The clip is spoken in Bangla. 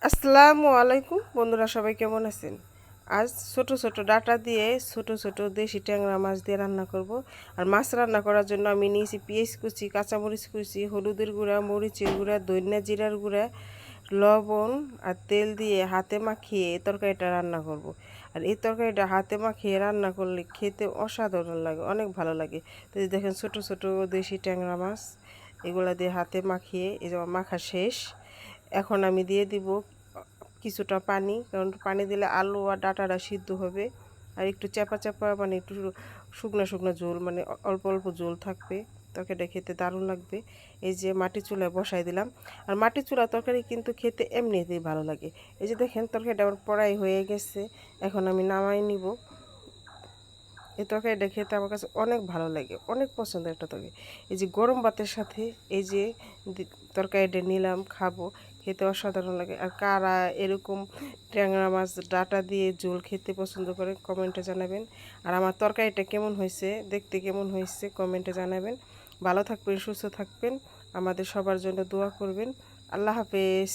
আসসালামু আলাইকুম বন্ধুরা, সবাই কেমন আছেন? আজ ছোট ছোট ডাটা দিয়ে ছোট ছোট দেশি ট্যাংরা মাছ দিয়ে রান্না করব। আর মাছ রান্না করার জন্য আমি নিয়েছি পেঁয়াজ কুচি, কাঁচামরিচ কুচি, হলুদের গুঁড়া, মরিচের গুঁড়া, ধনিয়া জিরার গুঁড়া, লবণ আর তেল দিয়ে হাতে মাখিয়ে এই তরকারিটা রান্না করব। আর এই তরকারিটা হাতে মাখিয়ে রান্না করলে খেতে অসাধারণ লাগে, অনেক ভালো লাগে। তো এই দেখেন ছোট ছোট দেশি ট্যাংরা মাছ, এগুলা দিয়ে হাতে মাখিয়ে এই যে মাখা শেষ। এখন আমি দিয়ে দিব কিছুটা পানি, কারণ পানি দিলে আলু আর ডাঁটাটা সিদ্ধ হবে। আর একটু চাপা চাপা, মানে একটু শুকনো শুকনো ঝোল, মানে অল্প অল্প ঝোল থাকবে, তরকারিটা খেতে দারুণ লাগবে। এই যে মাটি চুলায় বসাই দিলাম। আর মাটি চুলা তরকারি কিন্তু খেতে এমনিতেই ভালো লাগে। এই যে দেখেন তরকারিটা আমার পড়াই হয়ে গেছে, এখন আমি নামাই নিব। এই তরকারিটা খেতে আমার কাছে অনেক ভালো লাগে, অনেক পছন্দের একটা তরকারি। এই যে গরম ভাতের সাথে এই যে তরকারিটা নিলাম, খাবো, খেতে অসাধারণ লাগে। আর কারা এরকম ট্যাংরা মাছ ডাঁটা দিয়ে ঝোল খেতে পছন্দ করে কমেন্টে জানাবেন। আর আমার তরকারিটা কেমন হয়েছে, দেখতে কেমন হয়েছে কমেন্টে জানাবেন। ভালো থাকবেন, সুস্থ থাকবেন, আমাদের সবার জন্য দোয়া করবেন। আল্লাহ হাফেজ।